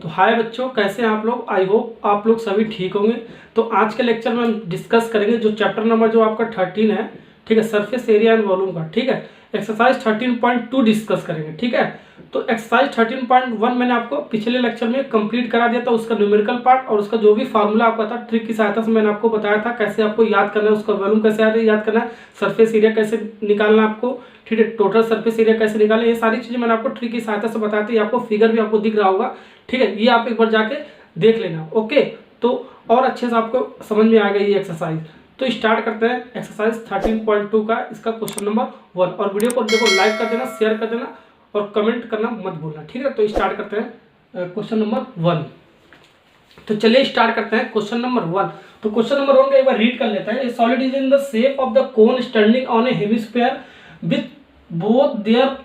तो हाय बच्चों, कैसे हैं आप लोग। आई होप आप लोग सभी ठीक होंगे। तो आज के लेक्चर में हम डिस्कस करेंगे जो चैप्टर नंबर जो आपका 13 है, ठीक है, सरफेस एरिया एंड वॉल्यूम का, ठीक है। एक्सरसाइज 13.2 डिस्कस करेंगे, ठीक है। तो एक्सरसाइज 13.1 मैंने आपको पिछले लेक्चर में कंप्लीट करा दिया था, उसका न्यूमेरिकल पार्ट और उसका जो भी फार्मूला आपका था ट्रिक की सहायता से मैंने आपको बताया था कैसे आपको याद करना है, उसका वॉल्यूम कैसे याद करना है, सरफेस एरिया कैसे निकालना है आपको, ठीक है, टोटल सरफेस एरिया कैसे निकालना है, ये सारी चीजें मैंने आपको ट्रिक की सहायता से बताई थी। आपको फिगर भी आपको दिख रहा होगा, ठीक है, ये आप एक बार जाके देख लेना। ओके, तो और अच्छे से आपको समझ में आ गई ये एक्सरसाइज। तो स्टार्ट करते हैं एक्सरसाइज 13.2 का, इसका क्वेश्चन नंबर 1। और वीडियो को देखो लाइक कर देना, शेयर कर देना और कमेंट करना मत भूलना, ठीक है। तो स्टार्ट करते हैं क्वेश्चन नंबर 1। तो चलिए स्टार्ट करते हैं क्वेश्चन नंबर 1। तो क्वेश्चन नंबर 1 का एक बार रीड कर लेते हैं। Solid is in the shape of the cone standing on a hemisphere with both their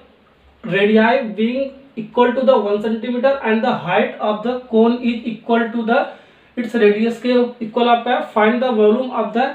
radii being equal to the 1 centimetre and the height of the cone is equal to the its radius के equal आपका है। Find the volume of the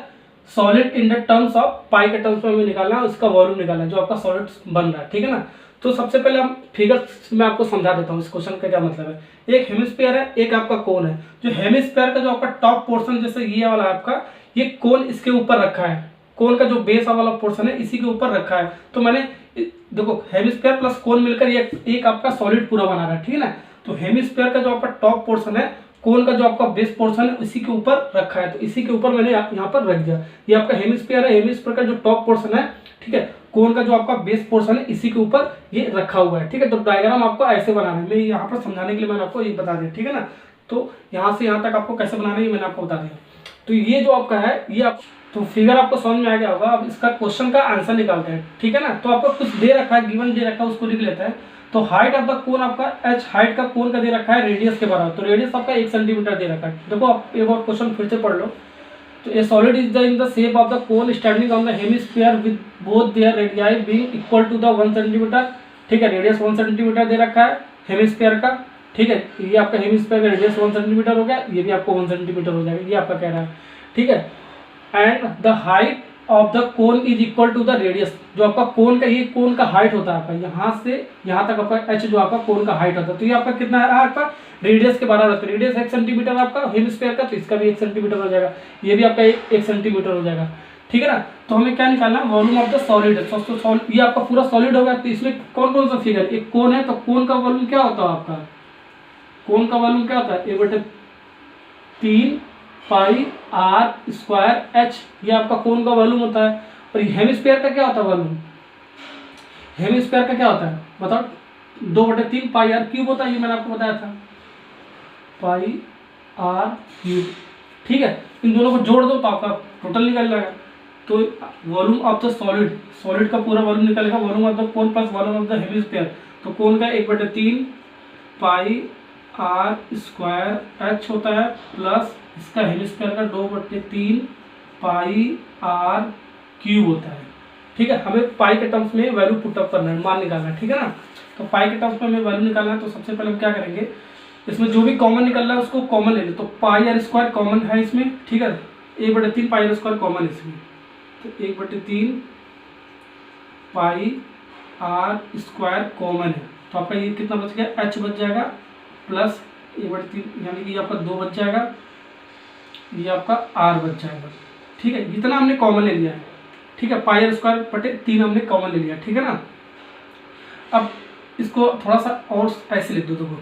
solid in the terms of pi के terms में हमें निकालना है, उसका volume निकालना है जो आपका सॉलिड बन रहा है, ठीक है ना। तो सबसे पहले हम फिगर्स में आपको समझा देता हूँ इस क्वेश्चन का क्या मतलब है। एक हेमिस्फीयर है, एक आपका कोन है। जो हेमिस्फीयर का जो आपका टॉप पोर्शन जैसे ये वाला आपका, ये कोन इसके ऊपर रखा है, कोन का जो बेस वाला पोर्शन है इसी के ऊपर रखा है। तो मैंने देखो हेमिस्फीयर प्लस कोन मिलकर ये एक आपका सॉलिड पूरा बना रहा है, ठीक है ना। तो हेमिस्फीयर का जो आपका टॉप पोर्शन है, कोन का जो आपका बेस पोर्शन है इसी के ऊपर रखा है, तो इसी के ऊपर मैंने यहाँ पर रख दिया। ये आपका हेमिस्फीयर है, हेमिस्फीयर का जो टॉप पोर्शन है, ठीक है, कोन का जो आपका बेस पोर्शन है इसी के ऊपर ये रखा हुआ है, ठीक है। तो डायग्राम आपको ऐसे बनाना है, मैं यहाँ पर समझाने के लिए मैंने आपको ये बता दिया, ठीक है ना। तो यहाँ से यहाँ तक आपको कैसे बनाना है ये मैंने आपको बता दिया। तो ये जो आपका है ये आप तो फिगर आपको समझ में आ गया होगा। अब इसका क्वेश्चन का आंसर निकालते हैं, ठीक है ना। तो आपको कुछ दे रखा है, गिवन दे रखा है, उसको लिख लेते हैं। तो हाइट ऑफ द कोन आपका h हाइट का कोन का दे रखा है रेडियस के बराबर, तो रेडियस आपका 1 सेंटीमीटर दे रखा है। देखो आप एक बार क्वेश्चन फिर से पढ़ लो। तो a solid is the in the shape of the cone standing on the hemisphere with both their radii being equal to the 1 centimetre, ठीक है। रेडियस 1 सेंटीमीटर दे रखा है हेमिस्फीयर का, ठीक है। ये आपका हेमिस्फीयर का रेडियस 1 सेंटीमीटर हो गया, ये भी आपको 1 सेंटीमीटर हो जाएगा, ये आपका कह रहा है, ठीक है। And the height of the cone is equal to the radius, जो आपका कोन का ये कोन का हाइट होता है आपका, यहाँ से यहाँ तक आपका h जो आपका कोन का हाइट होता है। तो ये आपका कितना है आपका रेडियस के बराबर होता है। रेडियस 1 सेंटीमीटर आपका हेमिस्फीयर का, तो इसका भी 1 सेंटीमीटर हो जाएगा, ये भी आपका 1 सेंटीमीटर हो जाएगा, ठीक है ना। तो हमें क्या निकालना है, वॉल्यूम ऑफ द सॉलिड है। तो ये आपका पूरा सॉलिड हो गया। तो इसमें कौन कौन सा फिगर, एक कोन है तो कोन का वॉल्यूम क्या होता है आपका, कोन का वॉल्यूम क्या होता है 1/3 पाई आर स्क्वायर एच, ये आपका कोन का वॉल्यूम होता है। और हेमिस्फीयर का क्या होता है वॉल्यूम, हेमिस्फीयर का क्या होता है बताओ, 2/3 पाई आर क्यूब होता है, ये मैंने आपको बताया था, पाई आर क्यूब, ठीक है। इन दोनों को जोड़ दो तो आपका टोटल निकल जाएगा। तो volume of the solid, solid का पूरा वॉल्यूम निकलेगा, volume of the cone plus volume of the hemisphere. तो कोन का 1/3 पाई आर स्क्वायर एच होता है, प्लस इसका हेमिस्फीयर का 2/3 पाई आर क्यूब होता है, ठीक है। हमें पाई के टर्म्स में वैल्यू पुटअप करना है, मान निकालना है, ठीक है ना। तो पाई के टर्म्स में हमें वैल्यू निकालना है। तो सबसे पहले हम क्या करेंगे, इसमें जो भी कॉमन निकल रहा है उसको कॉमन ले लें। तो पाई आर स्क्वायर कॉमन है इसमें, ठीक है, 1/3 पाई आर स्क्वायर कॉमन इसमें, तो 1/3 पाई आर स्क्वायर कॉमन है। तो आपका ये कितना बच गया, h बच जाएगा, प्लस 1/3 यानी कि आपका 2 बच जाएगा, ये आपका r बच जाएगा, ठीक है। इतना हमने कॉमन ले लिया है, ठीक है। पाई आर स्क्वायर बटे 3 हमने कॉमन ले लिया, ठीक है ना। अब इसको थोड़ा सा और ऐसे लिख दो, देखो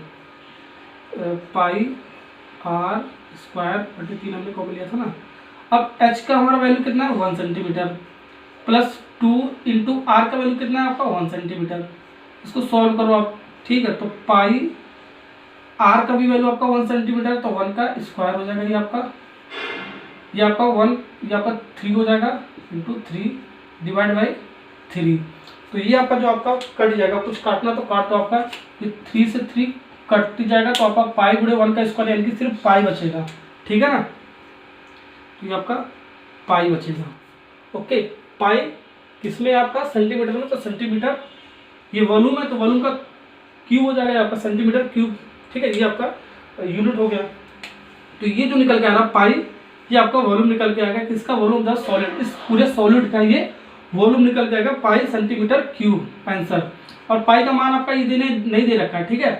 पाई आर स्क्वायर बटे 3 हमने कॉमन लिया था ना। अब h का हमारा वैल्यू कितना है 1 सेंटीमीटर, प्लस 2 इंटू आर का वैल्यू कितना है आपका 1 सेंटीमीटर। इसको सॉल्व करो आप, ठीक है। तो पाई आर का भी वैल्यू आपका 1 सेंटीमीटर, तो 1 का स्क्वायर हो जाएगा, ये आपका 1, ये आपका 3 हो जाएगा, इंटू 3 डिवाइड बाई 3। तो ये आपका जो आपका कट जाएगा, कुछ काटना तो काट दो आपका, ये 3 से 3 कट जाएगा, तो आपका पाई गुणे 1 का स्क्वायर यानी कि सिर्फ पाई बचेगा, ठीक है ना। तो ये आपका पाई बचेगा, ओके। पाई किसमें आपका सेंटीमीटर में, तो सेंटीमीटर ये वॉल्यूम है, तो वॉल्यूम का क्यूब हो जाएगा आपका सेंटीमीटर क्यूब, ठीक है। ये आपका यूनिट हो गया। तो ये जो निकल के आ रहा पाई, ये आपका वॉल्यूम निकल के आएगा, किसका वॉल्यूम था सॉलिड, इस पूरे सॉलिड का ये वॉल्यूम निकल के आएगा पाई सेंटीमीटर क्यूब, आंसर। और पाई का मान आपका ये नहीं दे रखा है, ठीक है।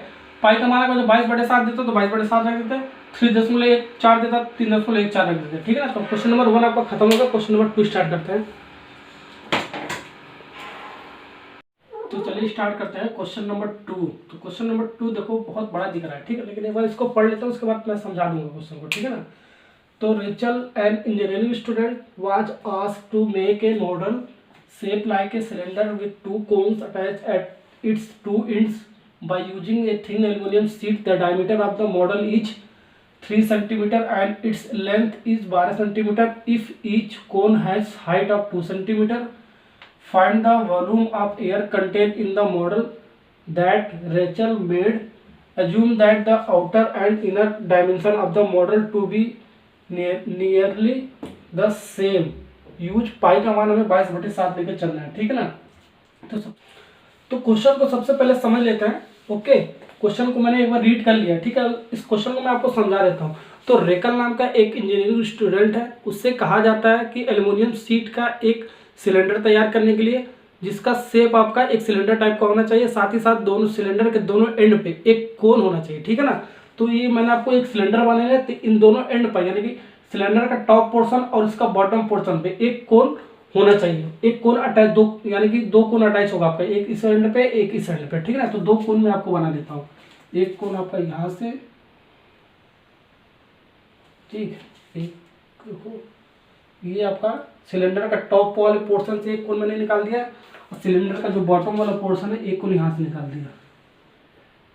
पाई का मान अगर 22/7 देता तो 22/7 रख देते, 3.14 देता 3.14 रख देते, ठीक है ना। तो क्वेश्चन नंबर 1 आपका खत्म होगा। क्वेश्चन नंबर 2 स्टार्ट करते हैं। तो चलिए स्टार्ट करते हैं क्वेश्चन नंबर 2। तो क्वेश्चन नंबर 2 देखो बहुत बड़ा दिख रहा है, ठीक है, लेकिन एक बार इसको पढ़ लेता हूँ, उसके बाद मैं समझा दूंगा क्वेश्चन को, ठीक है ना। तो Rachel an engineering student was asked to make a model shape like a cylinder with 2 cones attached at its 2 ends by using a thin aluminum sheet. The diameter of the model is 3 cm and its length is 12 cm. If each cone has height of 2 cm, find the volume of air contained in the model that Rachel made. Assume that the outer and inner dimension of the model to be nearly the same. Use pi का मान हमें 22/7 लेकर चलना है, ठीक है ना। तो क्वेश्चन को सबसे पहले समझ लेते हैं। ओके, क्वेश्चन को मैंने एक बार रीड कर लिया, ठीक है। इस क्वेश्चन को मैं आपको समझा देता हूँ। तो रेकल नाम का एक इंजीनियरिंग स्टूडेंट है, उससे कहा जाता है कि एल्युमिनियम शीट का एक सिलेंडर तैयार करने के लिए, जिसका शेप आपका एक सिलेंडर टाइप का होना चाहिए, साथ ही साथ दोनों सिलेंडर के दोनों एंड पे एक कोन होना चाहिए, ठीक है ना। तो ये मैंने आपको एक सिलेंडर बनाना है, तो इन दोनों एंड पर यानी कि सिलेंडर का टॉप पोर्शन और इसका बॉटम पोर्शन पे एक कोन होना चाहिए। एक कोन अटैच, दो यानी कि 2 कोन अटैच होगा आपका, एक इस एंड पे एक इस एंड पे, ठीक है ना। तो 2 कोन मैं आपको बना देता हूँ। एक कोन आपका यहाँ से, ठीक, एक ये आपका सिलेंडर का टॉप वाले पोर्शन से एक कोन मैंने निकाल दिया, और सिलेंडर का जो बॉटम वाला पोर्शन है एक कोन यहाँ से निकाल दिया,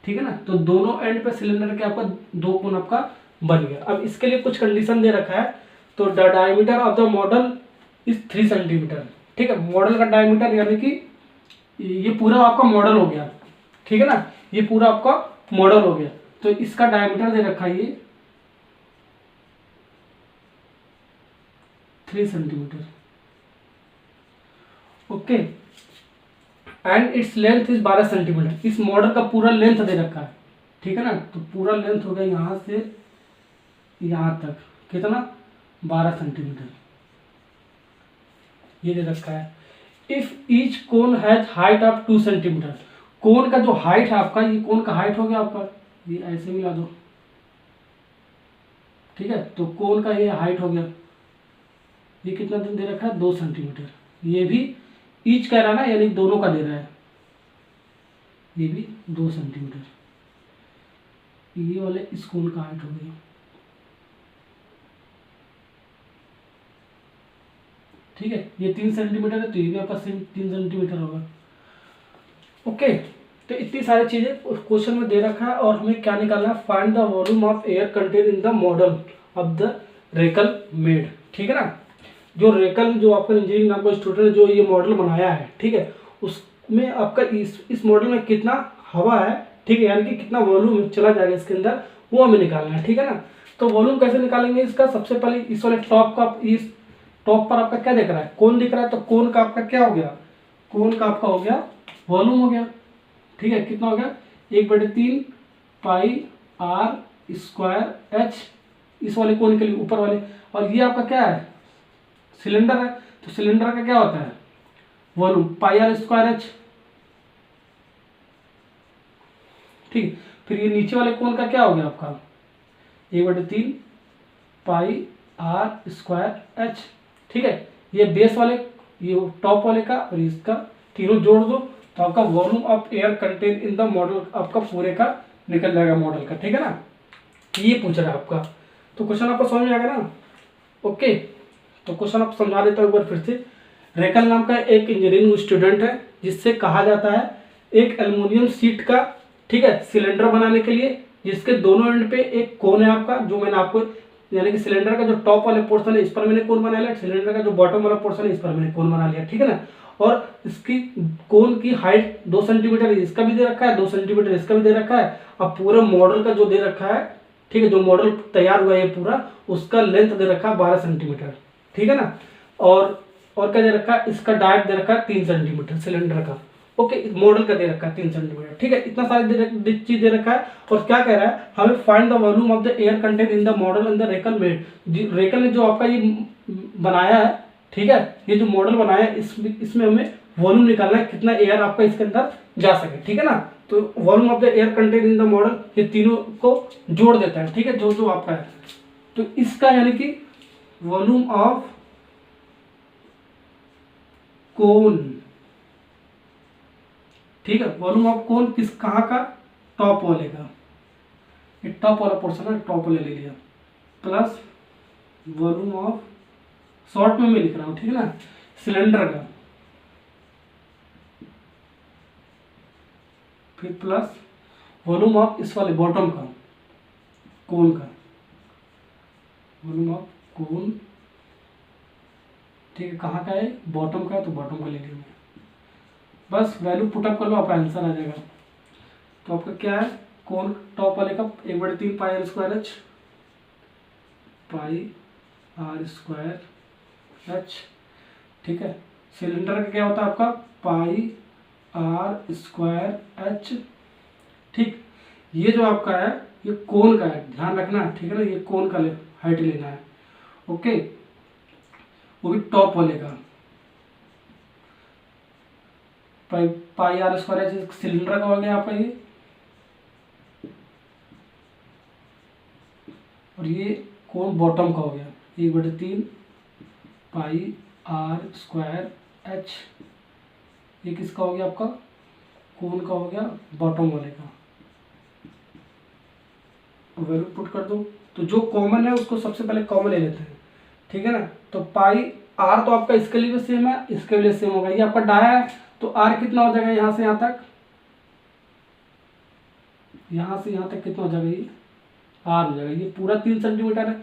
ठीक है ना। तो दोनों एंड पे सिलेंडर के आपका 2 कोन आपका बन गया। अब इसके लिए कुछ कंडीशन दे रखा है। तो the diameter of the model is 3 centimetre, ठीक है। मॉडल का डायमीटर यानी कि ये पूरा आपका मॉडल हो गया, ठीक है ना। ये पूरा आपका मॉडल हो गया। तो इसका डायमीटर दे रखा है ये 3 centimetre, okay. And its length is 12 centimetre. इस मॉडल का पूरा लेंथ दे रखा है, ठीक है ना। तो पूरा लेंथ हो गया यहाँ से यहाँ तक, कितना, 12 सेंटीमीटर ये दे रखा है। If each cone has height of 2 centimetre, cone का जो हाइट है आपका, ये कोन का हाइट हो गया आपका, ये ऐसे मिला दो, ठीक है। तो कोन का ये हाइट हो गया, ये कितना दे रखा है, 2 सेंटीमीटर। ये भी ईच कह रहा है ना, यानी दोनों का दे रहा है, ये भी 2 सेंटीमीटर। ये वाले इस कोन का हाइट हो गया, ठीक है। ये 3 सेंटीमीटर है, तो ये भी आपका 3 सेंटीमीटर होगा, ओके। तो इतनी सारी चीजें क्वेश्चन में दे रखा है, और हमें क्या निकालना है, find the volume of air contain in the model of the Rachel made, ठीक है ना। जो रेकल, जो आपका इंजीनियरिंग नाम का स्टूडेंट जो ये मॉडल बनाया है, ठीक है, उसमें आपका इस मॉडल में कितना हवा है, ठीक है, यानी कि कितना वॉल्यूम चला जाएगा इसके अंदर, वो हमें निकालना है, ठीक है ना। तो वॉल्यूम कैसे निकालेंगे इसका, सबसे पहले इस वाले टॉप का, इस टॉप पर आपका क्या दिख रहा है, कोन दिख रहा है। तो कोन का आपका क्या हो गया, कोन का आपका हो गया वॉल्यूम हो गया, ठीक है। कितना हो गया, 1/3 पाई r स्क्वायर h, इस वाले कोन के लिए ऊपर वाले। और ये आपका क्या है, सिलेंडर है। तो सिलेंडर का क्या होता है, वॉल्यूम, पाई r स्क्वायर h, ठीक। फिर ये नीचे वाले कोन का क्या हो गया आपका, 1/3 पाई r स्क्वायर h, ठीक है। ये बेस वाले, ये टॉप वाले का और इसका तीनों जोड़ दो, तो आपका volume of air contain in the model आपका पूरे का निकल जाएगा मॉडल का, ठीक है ना। ये पूछ रहा है आपका। तो क्वेश्चन आपको समझ में आ गया ना, ओके। तो क्वेश्चन आप समझा देता हूँ एक बार फिर से। रेकल नाम का एक इंजीनियरिंग स्टूडेंट है, जिससे कहा जाता है एक एल्युमिनियम शीट का, ठीक है, सिलेंडर बनाने के लिए, जिसके दोनों एंड पे एक कोन है आपका, जो मैंने आपको, यानी कि सिलेंडर का जो टॉप वाले पोर्शन है इस पर मैंने कोन बना लिया, सिलेंडर का जो बॉटम वाला पोर्शन है इस पर मैंने कोन बना लिया, ठीक है ना। और इसकी कोन की हाइट 2 सेंटीमीटर इसका भी दे रखा है, 2 सेंटीमीटर इसका भी दे रखा है। अब पूरे मॉडल का जो दे रखा है, ठीक है, जो मॉडल तैयार हुआ है पूरा, उसका लेंथ दे रखा है 12 सेंटीमीटर, ठीक है ना। और क्या दे रखा है, इसका डायट दे रखा है 3 सेंटीमीटर सिलेंडर का, ओके। मॉडल का दे रखा है 3 सेंटीमीटर, ठीक है। इतना सारे चीज दे रखा है। और क्या कह रहा है, हमें find the volume of the air content in the model in the Rachel made. Rachel ने जो आपका ये बनाया है, ठीक है, ये जो मॉडल बनाया है, इसमें हमें वॉल्यूम निकालना है, कितना एयर आपका इसके अंदर जा सके, ठीक है ना। तो volume of the air contain in the model, ये तीनों को जोड़ देता है, ठीक है, जो जो आपका है। तो इसका यानी कि वॉल्यूम ऑफ कोन, ठीक है, वॉल्यूम ऑफ कोन किस कहाँ का, टॉप वाले का, ये टॉप वाला पोर्शन है, टॉप वाले ले लिया, प्लस वॉल्यूम ऑफ, शॉर्ट में मैं लिख रहा हूँ, ठीक है ना, सिलेंडर का, फिर प्लस वॉल्यूम ऑफ इस वाले बॉटम का, कोन का, वॉल्यूम ऑफ कोन, ठीक है, कहाँ का है, बॉटम का है, तो बॉटम का ले लिया मैं। बस वैल्यू पुटअप कर लो, आपका आंसर आ जाएगा। तो आपका क्या है, कोन टॉप वाले का 1/3 pi are square H, pi are square H, ठीक है। सिलेंडर का क्या होता है आपका, पाई आर स्क्वायर एच, ठीक। ये जो आपका है ये कोन का है, ध्यान रखना है, ठीक है ना, ये कोन का हाइट लेना है, ओके, वो भी टॉप वाले का, पाई आर स्क्वायर एच सिलेंडर का हो गया आपका ये, और ये कोन बॉटम का हो गया 1/3 पाई आर स्क्वायर एच, ये किसका हो गया आपका, कोन का हो गया, बॉटम वाले का। वैल्यू पुट कर दो, तो जो कॉमन है उसको सबसे पहले कॉमन ले लेते हैं, ठीक है ना। तो पाई आर तो आपका इसके लिए भी सेम है, इसके लिए सेम होगा, ये आपका डाया है, तो आर कितना हो जाएगा, यहाँ से यहाँ तक, यहाँ से यहाँ तक कितना हो जाएगा, ये आर हो जाएगा, ये पूरा 3 सेंटीमीटर है,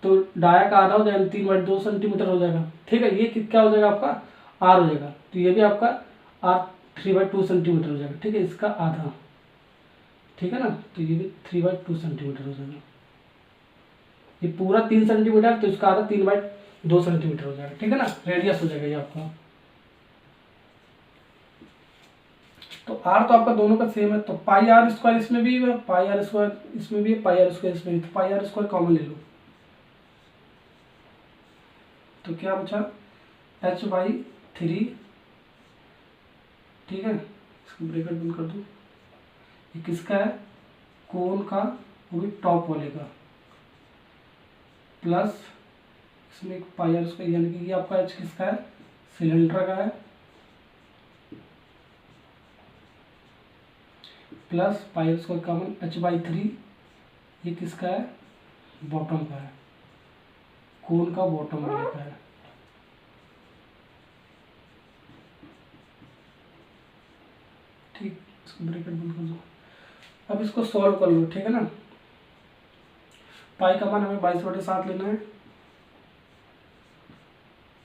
तो डाया का आधा हो जाएगा, 3/2 सेंटीमीटर हो जाएगा, ठीक है। ये क्या हो जाएगा आपका, आर हो जाएगा, तो ये भी आपका आर 3/2 सेंटीमीटर हो जाएगा, ठीक है, इसका आधा, ठीक है ना, तो ये भी 3/2 सेंटीमीटर हो जाएगा, ये पूरा 3 सेंटीमीटर, तो इसका आधा 3/2 सेंटीमीटर हो जाएगा, ठीक है ना, रेडियस हो जाएगा ये आपका। तो आर तो आपका दोनों का सेम है, तो पाई आर स्क्वायर इसमें भी है, पाई आर स्क्वायर इसमें भी है, पाई आर स्क्वायर इसमें भी, तो पाई आर स्क्वायर कॉमन ले लो, तो क्या बचा, h/3, ठीक है, इसको ब्रैकेट बंद कर दो, ये किसका है, कोन का, वो भी टॉप वाले का, प्लस इसमें एक पाई आर स्क्वायर, यानी कि ये आपका h किसका है, सिलेंडर का है, plus pi are square common h/3, ये किसका है, बॉटम का है, कोन का बॉटम वाले का है, ठीक, इसको ब्रैकेट बंद कर दो। अब इसको सॉल्व कर लो, ठीक है ना। पाई का मान हमें 22/7 लेना है,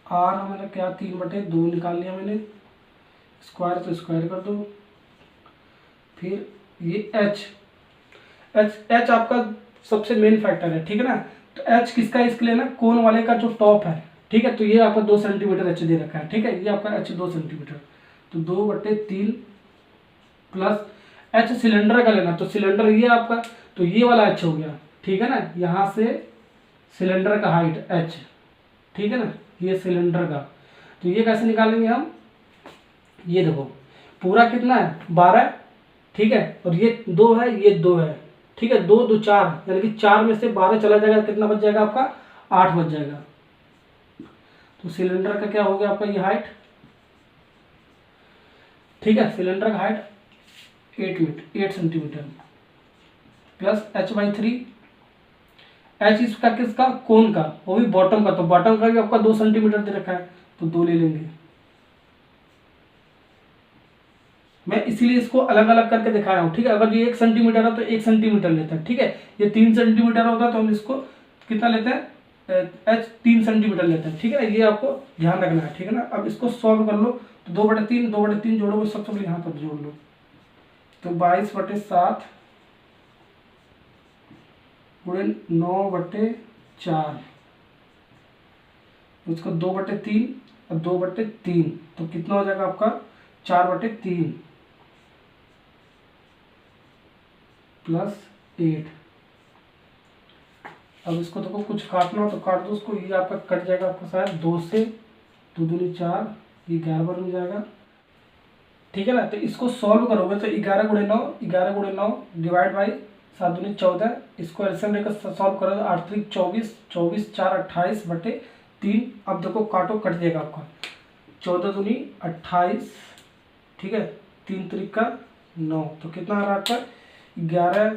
आर हमारा क्या 3/2 निकाल लिया मैंने, स्क्वायर तो स्क्वायर कर दो, फिर ये एच, एच आपका सबसे मेन फैक्टर है, ठीक है ना। तो एच किसका है, इसके लिए ना कोन वाले का जो टॉप है, ठीक है, तो ये आपका 2 सेंटीमीटर एच दे रखा है, ठीक है, ये आपका एच 2 सेंटीमीटर, तो 2/3 प्लस एच सिलेंडर का लेना, तो सिलेंडर ये आपका, तो ये वाला एच हो गया, ठीक है ना, यहाँ से सिलेंडर का हाइट एच, ठीक है ना, ये सिलेंडर का, तो ये कैसे निकालेंगे हम, ये देखो पूरा कितना है 12, ठीक है, और ये 2 है, ये 2 है, ठीक है, 2 2 4, यानी कि 4 में से 12 चला जाएगा, कितना बच जाएगा आपका, 8 बच जाएगा। तो सिलेंडर का क्या हो गया आपका, ये हाइट, ठीक है, सिलेंडर का height 8 centimetre, plus h/3, H इसका किसका, कोन का, वो भी बॉटम का, तो बॉटम का भी आपका 2 सेंटीमीटर दे रखा है, तो 2 ले लेंगे। मैं इसीलिए इसको अलग अलग करके दिखाया हूँ, ठीक है, अगर ये 1 सेंटीमीटर है तो 1 सेंटीमीटर लेता है, ठीक है, ये 3 सेंटीमीटर होता है तो हम इसको कितना लेते हैं, एच 3 सेंटीमीटर लेते हैं, ठीक है ना, ये आपको ध्यान रखना है, ठीक है ना। अब इसको सॉल्व कर लो, तो 2/3 जोड़ोगे, सबसे पहले यहाँ पर जोड़ लो, तो 22/7 गुणे 9/4, उसको 2/3 और 2/3, तो कितना हो जाएगा आपका 4/3 प्लस 8। अब इसको देखो कुछ काटना हो तो काट दो उसको, ये आपका कट जाएगा आपका शायद 2 से 2 दूनी 4, ये 11 बार में जाएगा, ठीक है ना। तो इसको सॉल्व करोगे तो 11 × 9 डिवाइड बाई 7 दूनी 14, इसको एलसीएम लेकर सॉल्व करोगे 8 3 24, 24 4 28/3। अब देखो काटो, कट जाएगा आपका 14 दूनी 28, ठीक है, 3 3 का 9, तो कितना आ रहा है आपका 11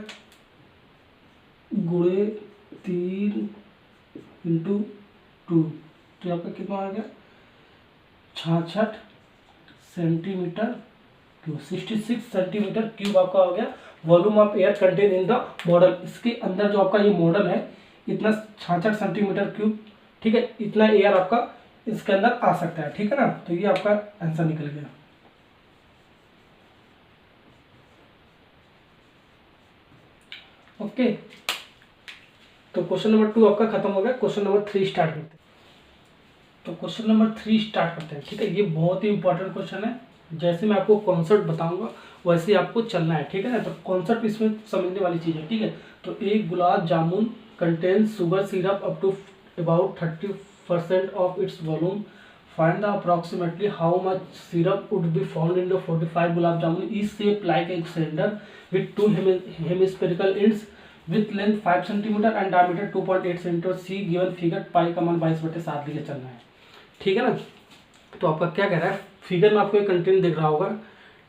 × 3 × 2, तो आपका कितना आ गया 66 सेंटीमीटर क्यूब, 66 सेंटीमीटर क्यूब आपका हो गया volume of air contain in the model. इसके अंदर जो आपका ये मॉडल है इतना 66 सेंटीमीटर क्यूब, ठीक है, इतना एयर आपका इसके अंदर आ सकता है, ठीक है ना। तो ये आपका आंसर निकल गया। ओके, तो क्वेश्चन नंबर 2 आपका खत्म हो गया। क्वेश्चन नंबर 3 स्टार्ट करते हैं। तो क्वेश्चन नंबर 3 स्टार्ट करते हैं, ठीक है। ये बहुत ही इंपॉर्टेंट क्वेश्चन है, जैसे मैं आपको कॉन्सेप्ट बताऊंगा वैसे आपको चलना है, ठीक है ना। तो कॉन्सेप्ट इसमें समझने वाली चीज़ है, ठीक है। तो एक gulab jamun contains sugar syrup up to about 30% of its volume, find the approximately how much syrup would be found in the 45 gulab jamun is shape like a cylinder with 2 hemispherical ends with length 5 centimetre and diameter 2.8 centimetre. See given figure pi का मान 22/7 लेके चलना है, ठीक है ना। तो आपका क्या कह रहा है, फिगर में आपको एक कंटेंट दिख रहा होगा,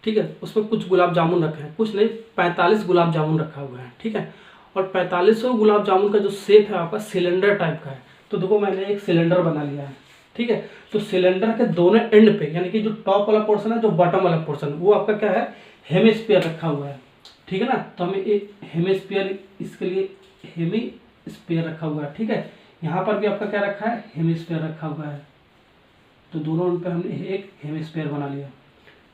ठीक है, उसमें कुछ गुलाब जामुन रखे हैं, कुछ नहीं 45 गुलाब जामुन रखा हुआ है, ठीक है। और 4500 गुलाब जामुन का जो शेप है आपका सिलेंडर टाइप का है। तो देखो मैंने एक सिलेंडर बना लिया है, ठीक है। तो सिलेंडर के दोनों एंड पे, यानी कि जो टॉप वाला पोर्शन है, जो बॉटम वाला पोर्शन, वो आपका क्या है हेमिस्फीयर रखा हुआ है, ठीक है ना। तो हमें एक हेमिस्फीयर, इसके लिए हेमिस्फीयर रखा हुआ है, ठीक है। यहाँ पर भी आपका क्या रखा है हेमिस्फीयर रखा हुआ है। तो दोनों एंड पे हमने एक हेमिस्फीयर बना लिया,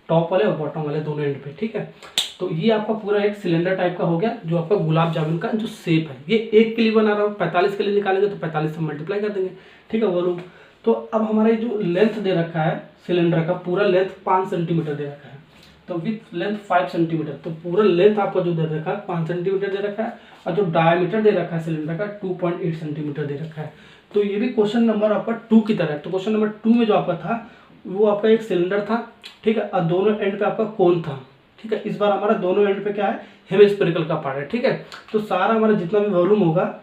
टॉप वाले और बॉटम वाले दोनों एंड पे, ठीक है। तो ये आपका पूरा एक सिलेंडर टाइप का हो गया, जो आपका गुलाब जामुन का जो शेप है। ये एक के लिए बना रहा हूँ, 45 के लिए निकालेंगे तो 45 से मल्टीप्लाई कर देंगे, ठीक है, वॉल्यूम। तो अब हमारे जो लेंथ दे रखा है सिलेंडर का, पूरा लेंथ 5 सेंटीमीटर दे रखा है, तो विथ लेंथ 5 सेंटीमीटर, तो पूरा लेंथ आपका जो दे रखा है 5 सेंटीमीटर दे रखा है, और जो डायमीटर दे रखा है सिलेंडर का 2.8 सेंटीमीटर दे रखा है। तो ये भी क्वेश्चन नंबर आपका 2 की तरह है। तो क्वेश्चन नंबर 2 में जो आपका था वो आपका एक सिलेंडर था, ठीक है, और दोनों एंड पे आपका कोन था, ठीक है। इस बार हमारा दोनों एंड पे क्या है हेमिस्फेरिकल का पार्ट है, ठीक है। तो सारा हमारा जितना भी वॉल्यूम होगा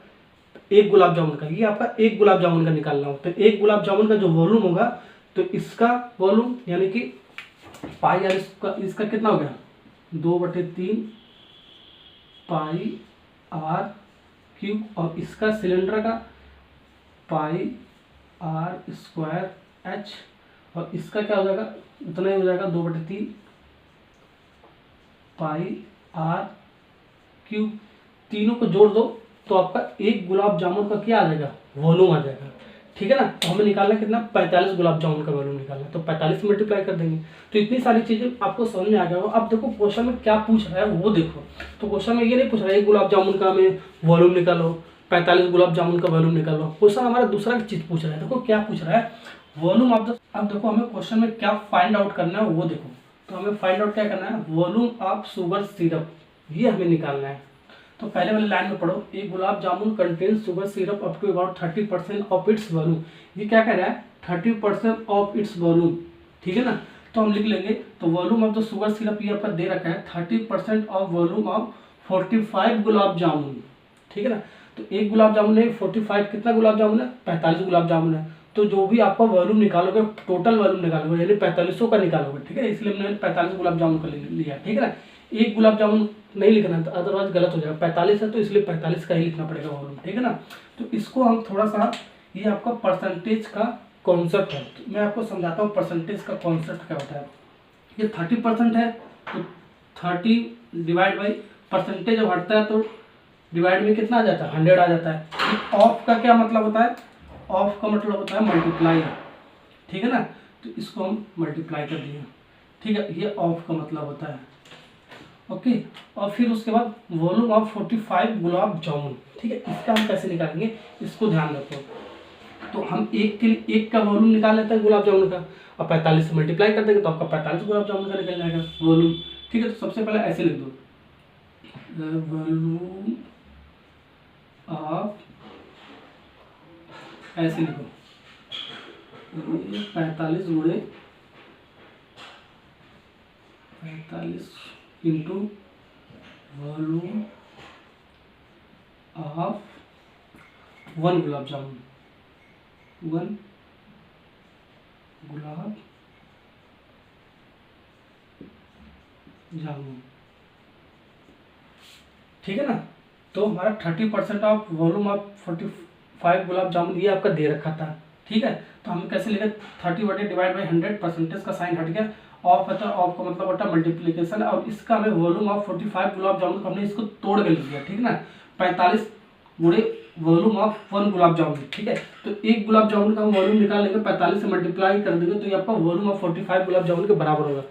एक गुलाब जामुन का, ये आपका एक गुलाब जामुन का निकालना हो, तो एक गुलाब जामुन का जो वॉल्यूम होगा, तो इसका वॉल्यूम यानी कि पाई आर, इसका कितना हो गया 2/3 पाई आर क्यूब, और इसका सिलेंडर का पाई आर स्क्वायर एच, और इसका क्या हो जाएगा उतना ही हो जाएगा 2/3 पाई आर क्यूब। तीनों को जोड़ दो तो आपका एक गुलाब जामुन का क्या आ जाएगा वॉल्यूम आ जाएगा, ठीक है ना। तो हमें निकालना कितना 45 गुलाब जामुन का वॉल्यूम निकालना, तो 45 मल्टीप्लाई कर देंगे। तो इतनी सारी चीजें आपको समझ में आ गया होगा। अब देखो क्वेश्चन में क्या पूछ रहा है वो देखो। तो क्वेश्चन में ये नहीं पूछ रहा है एक गुलाब जामुन का हमें वॉल्यूम निकालो, 45 गुलाब जामुन का वॉल्यूम निकालो। क्वेश्चन हमारा दूसरा चीज पूछ रहा है। देखो क्या पूछ रहा है वॉल्यूम ऑफ द, अब देखो हमें क्वेश्चन में क्या फाइंड आउट करना है वो देखो। तो हमें फाइंड आउट क्या करना है वॉल्यूम ऑफ शुगर सिरप, ये हमें निकालना है। तो पहले वाले लाइन में पढ़ो, एक gulab jamun contains sugar syrup up to about 30% of its volume. ये क्या कह रहा है 30% ऑफ इट्स वॉल्यूम, ठीक है ना। तो हम लिख लेंगे, तो volume of the sugar syrup ये आपका दे रखा है 30% ऑफ वॉल्यूम ऑफ 45 गुलाब जामुन, ठीक है ना। तो एक गुलाब जामुन है 45, कितना गुलाब जामुन है 45 गुलाब जामुन है। तो जो भी आपका वॉल्यूम निकालोगे टोटल वॉल्यूम निकालोगे यानी 4500 का निकालोगे, ठीक है। इसलिए हमने 45 गुलाब जामुन का लिया, ठीक है ना। एक गुलाब जामुन नहीं लिखना है, तो अदरवाइज गलत हो जाएगा। 45 है तो इसलिए 45 का ही लिखना पड़ेगा वॉल्यूम, ठीक है ना। तो इसको हम थोड़ा सा, ये आपका परसेंटेज का कॉन्सेप्ट है, तो मैं आपको समझाता हूँ परसेंटेज का कॉन्सेप्ट क्या होता है। ये 30% है, तो 30 डिवाइड बाई परसेंटेज जब हटता है तो डिवाइड में कितना आ जाता है 100 आ जाता है। ऑफ का क्या मतलब होता है, ऑफ का मतलब होता है मल्टीप्लाई, ठीक है ना। तो इसको हम मल्टीप्लाई कर दिए, ठीक है, ये ऑफ का मतलब होता है, ओके। और फिर उसके बाद वॉल्यूम ऑफ 45 गुलाब जामुन, ठीक है। इसका हम कैसे निकालेंगे इसको ध्यान रखो। तो हम एक के लिए एक का वॉल्यूम निकाल लेते हैं गुलाब जामुन का, और 45 से मल्टीप्लाई कर देंगे तो आपका 45 गुलाब जामुन का निकल जाएगा वॉल्यूम, ठीक है। तो सबसे पहले ऐसे लिख दो वॉल्यूम ऑफ, ऐसे लिखो 45 गुणे 45 into volume of 1 gulab jamun, 1 gulab jamun, ठीक है ना। तो हमारा 30% ऑफ वॉल्यूम ऑफ 45 गुलाब जामुन ये आपका दे रखा था, ठीक है। तो हम कैसे लिखे, 30/100 परसेंटेज का साइन हट गया, ऑफ है तो ऑफ का मतलब होता है मल्टीप्लीकेशन, और इसका हमें वॉल्यूम ऑफ 45 गुलाब जामुन हमने इसको तोड़ के लिख दिया, ठीक है ना। 45 गुणे वॉल्यूम ऑफ 1 गुलाब जामुन, ठीक है। तो एक गुलाब जामुन का हम वॉल्यूम निकाल लेंगे, 45 से मल्टीप्लाई कर देंगे तो ये आपका वॉल्यूम ऑफ 45 गुलाब जामुन के बराबर होगा।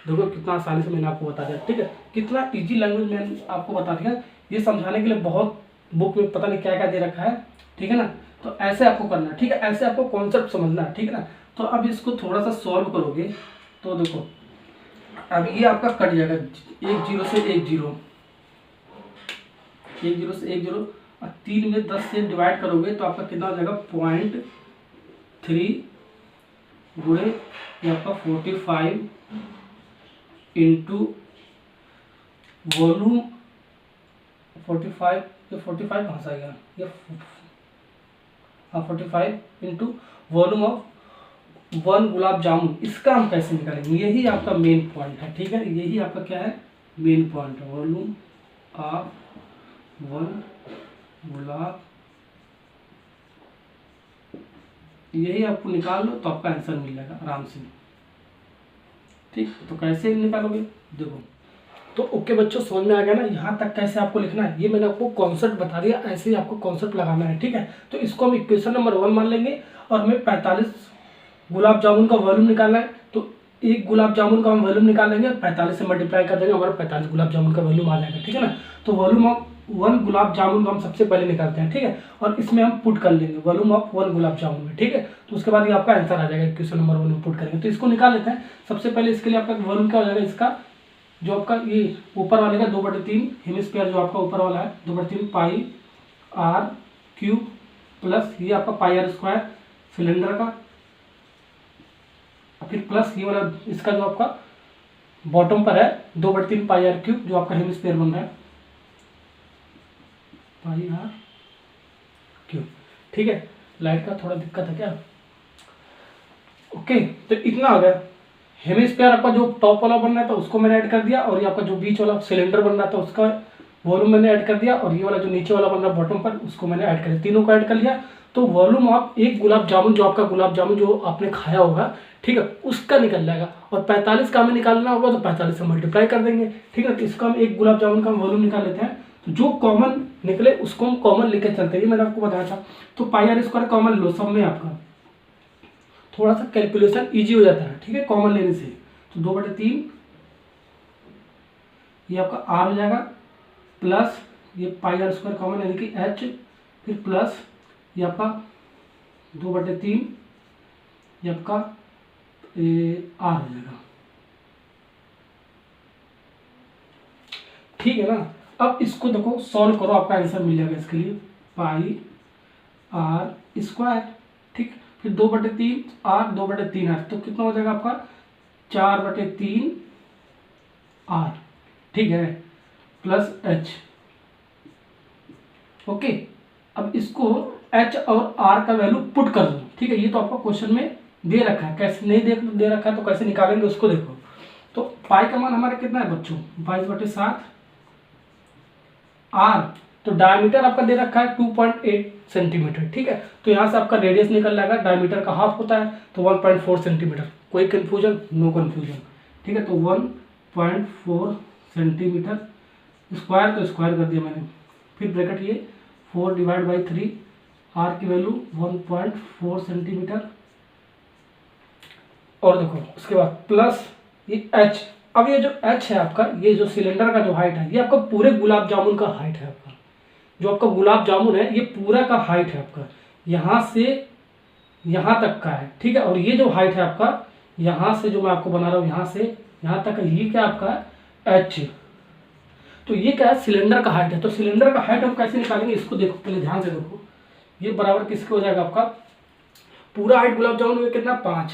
देखो कितना आसानी से मैंने आपको बता दिया, ठीक है। कितना इजी लैंग्वेज मैंने आपको बता दिया, ये समझाने के लिए बहुत बुक में पता नहीं क्या क्या दे रखा है, ठीक है ना। तो ऐसे आपको करना है, ठीक है, ऐसे आपको कॉन्सेप्ट समझना है, ठीक है ना। तो अब इसको थोड़ा सा सॉल्व करोगे तो देखो अब ये आपका कट जाएगा, 1 0 से 1 0, 1 0 से 1 0, और 3 में 10 से डिवाइड करोगे तो आपका कितना हो जाएगा 0.3 गुणे ये आपका 45 इंटू वॉल्यूम 45, ये 45 कहाँ से आएगा, ये 45 into volume of 1 gulab jamun, इसका हम कैसे निकालेंगे, यही आपका मेन पॉइंट है, ठीक है। यही आपका क्या है, मेन पॉइंट है, वॉल्यूम ऑफ 1 गुलाब, यही आपको निकाल लो तो आपका आंसर मिल जाएगा आराम से, ठीक। तो कैसे निकालोगे देखो, तो ओके बच्चों समझ में आ गया ना, यहाँ तक कैसे आपको लिखना है, ये मैंने आपको कॉन्सेप्ट बता दिया, ऐसे ही आपको कॉन्सेप्ट लगाना है, ठीक है। तो इसको हम इक्वेशन नंबर 1 मान लेंगे, और हमें 45 गुलाब जामुन का वॉल्यूम निकालना है, तो एक गुलाब जामुन का हम वॉल्यूम निकाल लेंगे, 45 से मल्टीप्लाई कर देंगे, हमारा 45 गुलाब जामुन का वॉल्यूम आ जाएगा, ठीक है ना। तो वॉल्यूम ऑफ 1 गुलाब जामुन को हम सबसे पहले निकालते हैं, ठीक है, और इसमें हम पुट कर लेंगे वॉल्यूम ऑफ 1 गुलाब जामुन में, ठीक है। तो उसके बाद ये आपका आंसर आ जाएगा, क्वेश्चन नंबर 1 में पुट करेंगे। तो इसको निकाल लेते हैं सबसे पहले। इसके लिए आपका वॉल्यूम क्या हो जाएगा, इसका जो आपका ये ऊपर वाले का 2/3 हेमिस्फीयर जो आपका ऊपर वाला है 2/3 पाई r क्यूब प्लस ये आपका पाई r स्क्वायर सिलेंडर का, फिर प्लस ये वाला इसका जो आपका बॉटम पर है 2/3 पाई r क्यूब जो आपका हेमिस्फीयर बन रहा है पाई r क्यूब, ठीक है। लाइट का थोड़ा दिक्कत है क्या, ओके। तो इतना आ गया, हेमिस्फीयर आपका जो टॉप वाला बन रहा था उसको मैंने ऐड कर दिया, और ये आपका जो बीच वाला सिलेंडर बन रहा था उसका वॉल्यूम मैंने ऐड कर दिया, और ये वाला जो नीचे वाला बन रहा बॉटम पर उसको मैंने ऐड कर दिया, तीनों को ऐड कर लिया। तो वॉल्यूम ऑफ एक गुलाब जामुन जो आपका गुलाब जामुन जो आपने खाया होगा, ठीक है, उसका निकल जाएगा, और 45 का हमें निकालना होगा तो 45 से मल्टीप्लाई कर देंगे, ठीक है। तो इसका हम एक गुलाब जामुन का वॉल्यूम निकाल लेते हैं, तो जो कॉमन निकले उसको हम कॉमन लेके चलते हैं, ये मैंने आपको बताया था। तो पाई r स्क्वायर कॉमन लो, सब में आपका थोड़ा सा कैलकुलेशन ईजी हो जाता है, ठीक है, कॉमन लेने से। तो 2/3 ये आपका r हो जाएगा, प्लस ये पाई r स्क्वायर कॉमन यानी कि h, फिर प्लस ये आपका 2/3 ये आपका r हो जाएगा, ठीक है ना। अब इसको देखो सॉल्व करो, आपका आंसर मिल जाएगा इसके लिए पाई r स्क्वायर, ठीक, फिर 2/3 r 2/3 r, तो कितना हो जाएगा आपका 4/3 r, ठीक है, प्लस h, ओके। अब इसको h और r का वैल्यू पुट कर दो, ठीक है। ये तो आपका क्वेश्चन में दे रखा है, कैसे नहीं दे रखा है तो कैसे निकालेंगे उसको देखो। तो पाई का मान हमारा कितना है बच्चों 22/7 r, तो डायमीटर आपका दे रखा है 2.8 सेंटीमीटर, ठीक है। तो यहाँ से आपका रेडियस निकल जाएगा, डायमीटर का हाफ होता है तो 1.4 सेंटीमीटर, कोई कंफ्यूजन, नो कंफ्यूजन, ठीक है। तो 1.4 सेंटीमीटर स्क्वायर, तो स्क्वायर कर दिया मैंने, फिर ब्रैकेट ये 4/3 r की वैल्यू 1.4 सेंटीमीटर, और देखो उसके बाद प्लस ये h। अब ये जो h है आपका, ये जो सिलेंडर का जो हाइट है, ये आपका पूरे गुलाब जामुन का हाइट है, आपका जो आपका गुलाब जामुन है ये पूरा का हाइट है आपका, यहाँ से यहाँ तक का है, ठीक है। और ये जो हाइट है आपका यहाँ से जो मैं आपको बना रहा हूँ यहाँ से यहाँ तक, ये क्या आपका h, तो ये क्या है सिलेंडर का हाइट है। तो सिलेंडर का हाइट हम कैसे निकालेंगे इसको देखो, पहले ध्यान से देखो, ये बराबर किसके हो जाएगा आपका पूरा हाइट गुलाब जामुन में कितना 5,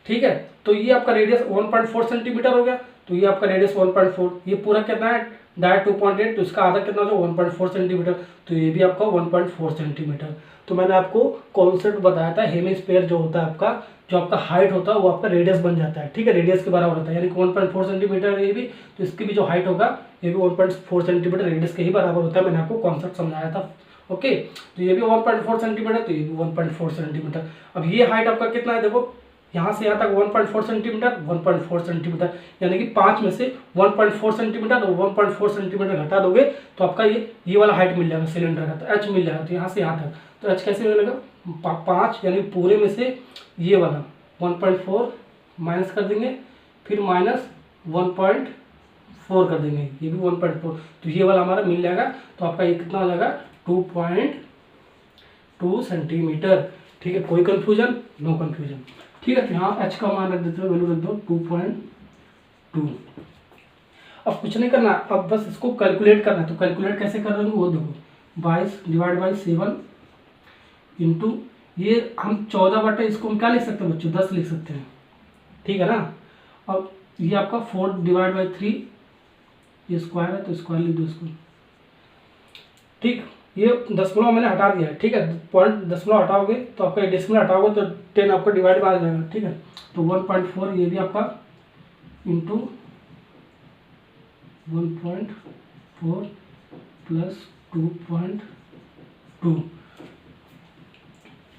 ठीक है। तो ये आपका रेडियस 1.4 सेंटीमीटर हो गया, तो ये आपका रेडियस 1.4, ये पूरा कितना है डायरेक्ट 2.8, तो इसका आधा कितना हो 1.4 सेंटीमीटर, तो ये भी आपका 1.4 सेंटीमीटर। तो मैंने आपको कॉन्सेप्ट बताया था, हेमिस्फीयर जो होता है आपका, जो आपका हाइट होता है वो आपका रेडियस बन जाता है, ठीक है, रेडियस के बराबर होता है, यानी कि 1.4 सेंटीमीटर ये भी, तो इसकी भी जो हाइट होगा ये भी 1.4 सेंटीमीटर रेडियस के ही बराबर होता है। मैंने आपको कॉन्सेप्ट समझाया था, ओके। तो ये भी 1.4 सेंटीमीटर, तो ये भी 1.4 सेंटीमीटर। अब ये हाइट आपका कितना है, देखो यहाँ से यहाँ तक 1.4 सेंटीमीटर, 1.4 सेंटीमीटर, यानी कि 5 में से 1.4 सेंटीमीटर और 1.4 सेंटीमीटर घटा दोगे तो आपका ये वाला हाइट मिल जाएगा सिलेंडर का, तो एच मिल जाएगा। तो यहाँ से यहाँ तक, तो एच कैसे मिलेगा, 5, यानी पूरे में से ये वाला 1.4 माइनस कर देंगे, फिर माइनस 1.4 कर देंगे, ये भी 1.4, तो ये वाला हमारा मिल जाएगा। तो आपका ये कितना हो जाएगा 2.2 सेंटीमीटर, ठीक है। कोई कंफ्यूजन, नो कंफ्यूजन, ठीक है। तो यहाँ एच का मान रख देते हो, वैल्यू रख दो 2.2। अब कुछ नहीं करना, अब बस इसको कैलकुलेट करना है। तो कैलकुलेट कैसे कर रहे हो वो देखो, 22 डिवाइड बाई 7 इंटू ये हम 14 इसको हम क्या लिख सकते हैं बच्चों, 10 लिख सकते हैं, ठीक है ना। अब ये आपका 4 डिवाइड बाई 3, ये स्क्वायर है तो स्क्वायर लिख दो इसको, ठीक। ये दशमलव मैंने हटा दिया है, ठीक है, पॉइंट दशमलव हटाओगे तो आपका डेसिमल हटाओगे तो 10 आपका डिवाइड में आ जाएगा, ठीक है। तो 1.4 ये भी आपका इंटू 1.4 प्लस 2.2,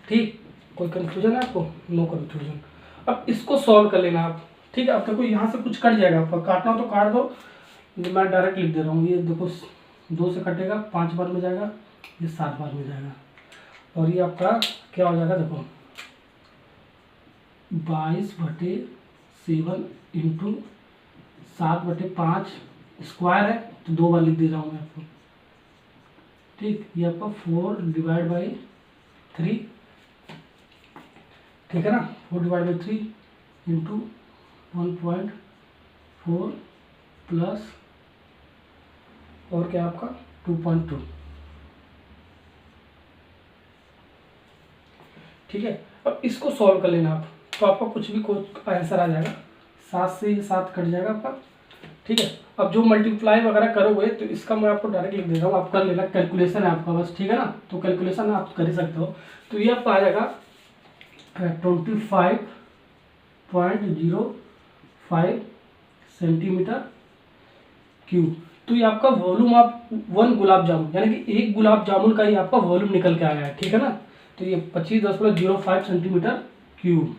ठीक। कोई कंफ्यूजन है आपको, नो कंफ्यूजन। अब इसको सॉल्व कर लेना आप, ठीक है। अब देखो यहाँ से कुछ कट जाएगा, आपका काटना हो तो काट दो, मैं डायरेक्ट लिख दे रहा हूँ। ये देखो 2 से कटेगा, 5 बार में जाएगा, ये 7 बार में जाएगा, और ये आपका क्या हो जाएगा देखो 22/7 इंटू 7/5 स्क्वायर है तो 2 बार लिख दे रहा हूँ मैं आपको, ठीक। ये आपका 4 डिवाइड बाई 3, ठीक है ना, 4 डिवाइड बाई 3 इंटू 1.4 प्लस और क्या आपका 2.2, ठीक है। अब इसको सॉल्व कर लेना आप, तो आपका कुछ भी आंसर आ जाएगा, 7 से 7 कट जाएगा आपका, ठीक है। अब जो मल्टीप्लाई वगैरह करोगे तो इसका मैं आपको डायरेक्ट लिख दे रहा हूँ, आप कर लेना, कैलकुलेशन है आपका बस, ठीक है ना। तो कैलकुलेशन आप कर ही सकते हो। तो ये आपका आ जाएगा 25.05 सेंटीमीटर क्यूब। तो ये आपका वॉल्यूम आप 1 गुलाब जामुन, यानी कि 1 गुलाब जामुन का ही आपका वॉल्यूम निकल के आया है, ठीक है ना। तो ये 25.05 सेंटीमीटर क्यूब,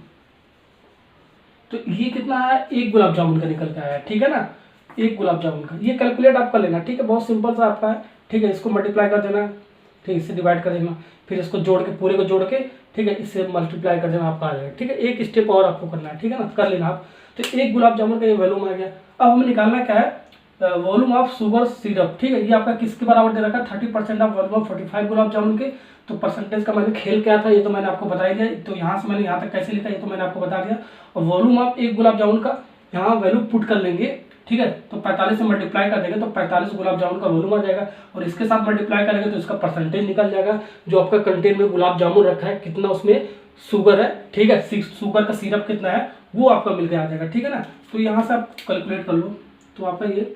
तो ये कितना है 1 गुलाब जामुन का निकल के आया है, ठीक है ना, 1 गुलाब जामुन का। ये कैलकुलेट आप कर लेना, ठीक है, बहुत सिंपल सा आपका है, ठीक है। इसको मल्टीप्लाई कर देना, ठीक है, इससे डिवाइड कर देना, फिर इसको जोड़ के पूरे को जोड़ के, ठीक है, इससे मल्टीप्लाई कर देना, आपका आ जाएगा, ठीक है। एक स्टेप और आपको करना है, ठीक है ना, कर लेना आप। तो 1 गुलाब जामुन का ये वॉल्यूम आ गया। अब हमें निकालना क्या है, वॉल्यूम ऑफ शुगर सिरप, ठीक है। ये आपका किसके बराबर दे रखा है, 30% ऑफ वॉल्यूम ऑफ 45 गुलाब जामुन के। तो परसेंटेज का मैंने खेल क्या था ये तो मैंने आपको बता ही दिया। तो यहाँ से मैंने यहाँ तक कैसे लिखा ये तो मैंने आपको बता दिया। और वॉल्यूम ऑफ 1 गुलाब जामुन का यहाँ वैल्यू पुट कर लेंगे, ठीक है। तो 45 से मल्टीप्लाई कर देंगे तो 45 गुलाब जामुन का वॉल्यूम आ जाएगा, और इसके साथ मल्टीप्लाई करेंगे तो इसका परसेंटेज निकल जाएगा, जो आपका कंटेन में गुलाब जामुन रखा है कितना उसमें शुगर है, ठीक है, शुगर का सिरप कितना है वो आपका मिल के आ जाएगा, ठीक है ना। तो यहाँ से आप कैलकुलेट कर लो, तो आपका ये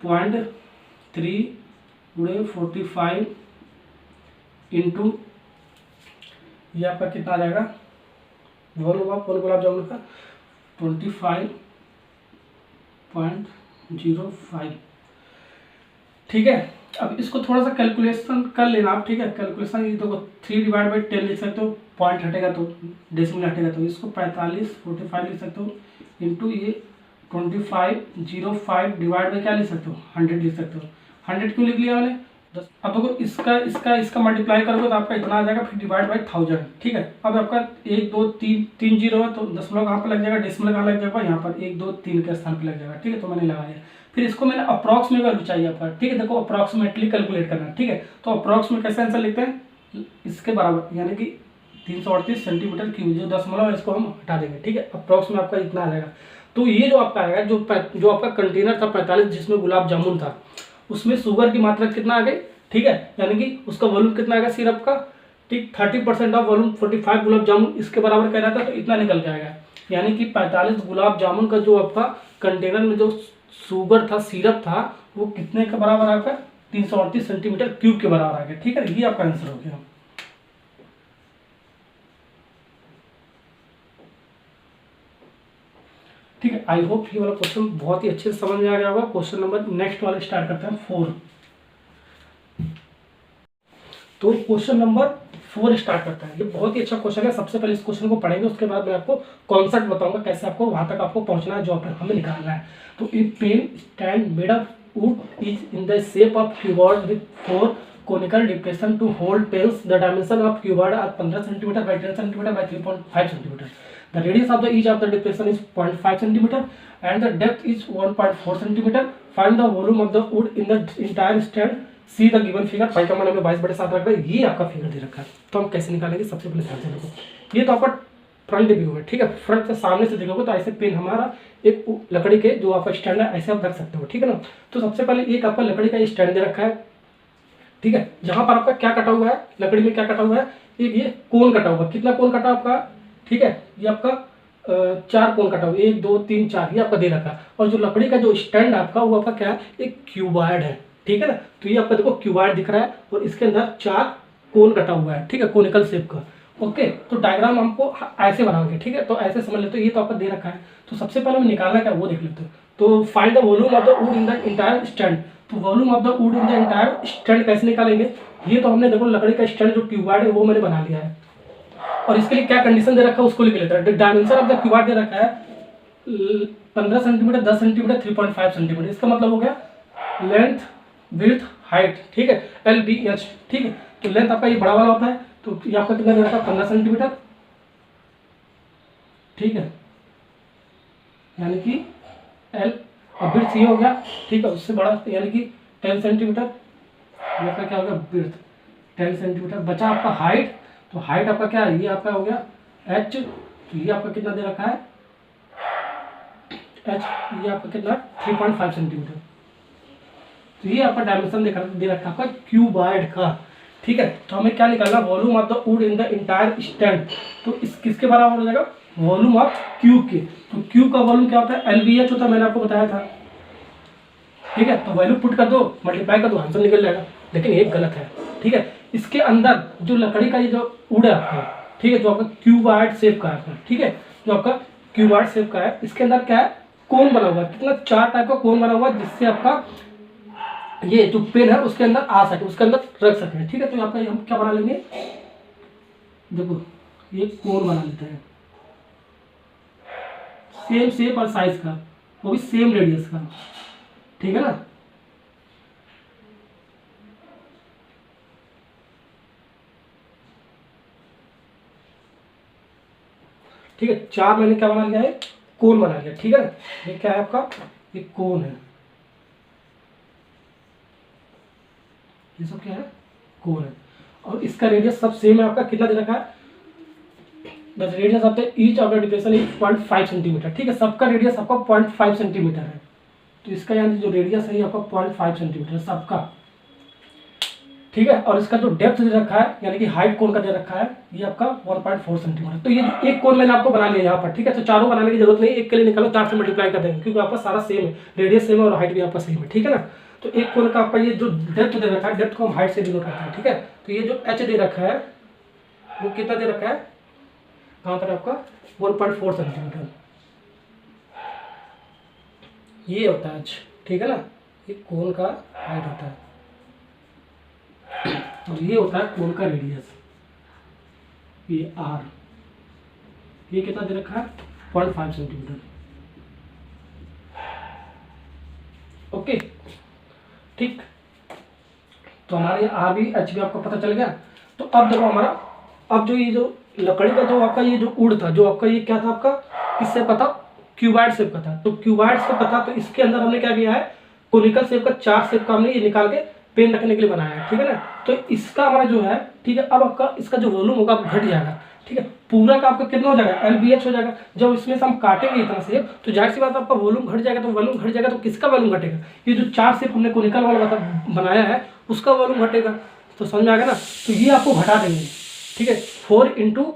0.3 × 45 इंटू ये आपका कितना आ जाएगा वॉल्यूम ऑफ 1 गुलाब जामुन का 25.05, ठीक है। अब इसको थोड़ा सा कैलकुलेशन कर लेना आप, ठीक है। कैलकुलेशन ये देखो 3 डिवाइड बाई 10 लिख सकते हो, पॉइंट हटेगा तो डेसिमल हटेगा, तो इसको 45 लिख सकते हो इंटू ये 25.05 डिवाइड बाई क्या लिख सकते हो 100 लिख सकते हो। 100 क्यों लिख लिया मैंने, अब देखो इसका मल्टीप्लाई करोगे तो आपका इतना आ जाएगा, फिर डिवाइड बाई 1000, ठीक है। अब आपका 1 2 3 जीरो है तो दशमलव कहाँ पर लग जाएगा, डेसिमल कहाँ लग जाएगा, यहाँ पर 1 2 3 के स्थान पर लग जाएगा, ठीक है। तो मैंने लगा दिया, फिर इसको मैंने अप्रॉक्स में वैल्यू चाहिए आपका, ठीक है। देखो अप्रॉक्सीमेटली कैलकुलेट करना, ठीक है। तो अप्रॉक्स में कैसे आंसर लिखते हैं, इसके बराबर, यानी कि 338 सेंटीमीटर क्यूब, जो दशमलव है इसको हम हटा देंगे, ठीक है। अप्रॉक्स में आपका इतना आ जाएगा। तो ये जो आपका आएगा, जो आपका कंटेनर था 45 जिसमें गुलाब जामुन था, उसमें शुगर की मात्रा कितना आ गई, ठीक है, यानी कि उसका वॉल्यूम कितना आएगा सिरप का, ठीक 30% ऑफ वॉल्यूम 45 गुलाब जामुन इसके बराबर कह रहा था, तो इतना निकल के आएगा। यानी कि 45 गुलाब जामुन का जो आपका कंटेनर में जो शुगर था, सिरप था, वो कितने के बराबर आ गया? 338 सेंटीमीटर क्यूब के बराबर आ गया। ठीक है, ये आपका आंसर हो गया। ठीक है, आई होप ये वाला क्वेश्चन बहुत ही अच्छे से समझ में आ गया होगा। क्वेश्चन नंबर नेक्स्ट वाले स्टार्ट करते हैं 4। तो क्वेश्चन नंबर 4 स्टार्ट करता है। ये बहुत ही अच्छा क्वेश्चन है। सबसे पहले इस क्वेश्चन को पढ़ेंगे, उसके बाद मैं आपको कॉन्सेप्ट बताऊंगा कैसे आपको वहां तक आपको पहुंचना है जो हमें निकालना है। तो a pen stand made of wood is in the shape of cuboid with 4 conical depression to hold pens. The dimension of cuboid are 15 cm by 10 cm by 3.5 cm. The radius of each of the depression is 0.5 cm and the depth is 1.4 cm. Find the volume of the wood in the entire stand. See the given figure. Five का मान हमें 22/7 रख रहा है। ये आपका figure दे रखा है, तो हम कैसे निकालेंगे? सबसे पहले ध्यान से देखो, ये तो आपका फ्रंट व्यू है। ठीक है, फ्रंट से सामने से देखोगे तो ऐसे पेन हमारा एक लकड़ी के जो आपका स्टैंड है ऐसे आप रख सकते हो। ठीक है ना। तो सबसे पहले एक आपका लकड़ी का स्टैंड दे रखा है। ठीक है, जहां पर आपका क्या कटा हुआ है, लकड़ी में क्या कटा हुआ है? एक ये कोन कटा हुआ। कितना कोन कटा आपका? ठीक है, ये आपका 4 कोन कटा हुआ, 1 2 3 4, ये आपका दे रखा है। और जो लकड़ी का जो स्टैंड आपका वो आपका क्या है? एक क्यूबॉइड है। ठीक है ना। तो ये आपका देखो क्यूबॉइड दिख रहा है और इसके अंदर 4 कोन कटा हुआ है। ठीक है, कोनिकल शेप का। ओके, तो डायग्राम हमको ऐसे बनाओगे। ठीक है, तो ऐसे समझ लेते हो। ये तो आपका दे रखा है। तो सबसे पहले हम निकालना क्या वो देख लेते हो। तो find the volume of the wood in the entire stand. तो volume of the wood in the entire stand कैसे निकालेंगे? ये तो हमने देखो लकड़ी का स्टैंड जो क्यूबॉइड है वो मैंने बना लिया है। और इसके लिए क्या कंडीशन दे रखा है उसको लिख लेते हैं। डायमेंशन ऑफ द क्यूबॉइड दे रखा है 15 सेंटीमीटर, 10 सेंटीमीटर, 3.5 सेंटीमीटर। इसका मतलब हो गया लेंथ, विड्थ, हाइट। ठीक है, LBH। ठीक है, तो लेंथ आपका ये बड़ा वाला होता है, तो ये आपका कितना दे रखा है? 15 सेंटीमीटर। ठीक है, यानी कि L और विड्थ ये हो गया। ठीक है, उससे बड़ा यानी कि 10 सेंटीमीटर। ये आपका क्या हो गया? Width 10 centimetre. बचा आपका हाइट। तो हाइट आपका क्या है? ये आपका हो गया H। तो ये आपका कितना दे रखा है? H ये आपका कितना? 3.5 सेंटीमीटर। तो ये आपका डायमेंशन दे रखा है आपका क्यूबॉइड का। ठीक है, तो हमें क्या निकालना? Volume of the wood in the entire stand. तो इस किसके बराबर हो जाएगा? वॉल्यूम ऑफ क्यूब के। तो क्यूब का वॉल्यूम क्या होता है? LBH होता है, मैंने आपको बताया था। ठीक है, तो वैल्यू पुट कर दो, मल्टीप्लाई कर दो, आंसर निकल जाएगा। लेकिन एक गलत है। ठीक है, इसके अंदर जो लकड़ी का ये जो वुड है आपका, ठीक है, जो आपका क्यूबॉइड शेप का है। ठीक है, जो आपका क्यूबॉइड शेप का है, इसके अंदर क्या है? कोन बना हुआ है। कितना? 4 टाइप का कोन बना हुआ है, जिससे आपका ये जो पेन है उसके अंदर आ सके, उसके अंदर रख सके। ठीक है, तो यहाँ पे हम क्या बना लेंगे? देखो ये कोन बना लेते हैं, सेम शेप और साइज का, वो भी सेम रेडियस का। ठीक है ना। ठीक है, 4 मैंने क्या बना लिया है? कोन बना लिया। ठीक है ना। ये क्या है आपका? ये कोन है। ये सब क्या है? कोन है। और इसका रेडियस सब सेम है आपका। कितना दे रखा है? The radius of the each of the depression is 0.5 centimetre. ठीक है, सबका रेडियस आपका 0.5 सेंटीमीटर है। तो इसका यानी जो रेडियस है ये आपका 0.5 सेंटीमीटर सबका। ठीक है, और इसका जो डेप्थ दे रखा है यानी कि हाइट कोन का दे रखा है ये आपका 1.4 सेंटीमीटर। तो ये जो एक कोन मैंने आपको बना लिया यहाँ पर। ठीक है, तो चारों बनाने की जरूरत नहीं, एक के लिए निकालो, 4 से मल्टीप्लाई कर देंगे, क्योंकि आपका सारा सेम है, रेडियस सेम है और हाइट भी आपका सेम है। ठीक है ना। तो एक कोन का आपका ये जो डेप्थ दे रखा है, डेप्थ को हम हाइट से डिनोट करते हैं। ठीक है, तो ये जो H दे रखा है वो कितना दे रखा है? कहाँ पर आपका? 1.4 सेंटीमीटर। ये होता है H। ठीक है ना, ये कोन का हाइट होता है और ये होता है कोन का रेडियस, ये R। ये कितना दे रखा है? 0.5 सेंटीमीटर। ओके, ठीक, तो हमारे R भी H भी आपको पता चल गया। तो अब देखो हमारा, अब जो ये जो लकड़ी का जो आपका ये जो वुड था, जो आपका ये क्या था आपका? किससे पता? क्यूबॉइड शेप का था। तो क्यूबॉइड शेप का था, तो इसके अंदर हमने क्या किया है? कोनिकल शेप का 4 शेप का हमने ये निकाल के पेन रखने के लिए बनाया है। ठीक है ना। तो इसका हमारा जो है, ठीक है, अब आपका इसका जो वॉल्यूम होगा घट जाएगा। ठीक है, पूरा का आपका कितना हो जाएगा? LBH हो जाएगा। जब इसमें से हम काटेंगे इतना शेप, तो जाहिर सी बात आपका वॉल्यूम घट जाएगा। तो वॉल्यूम घट जाएगा तो किसका वॉल्यूम घटेगा? ये जो 4 शेप हमने कोनिकल वाला बनाया है उसका वॉल्यूम घटेगा। तो समझ में आ गया ना। तो ये आपको घटा देंगे। ठीक है, 4 इंटू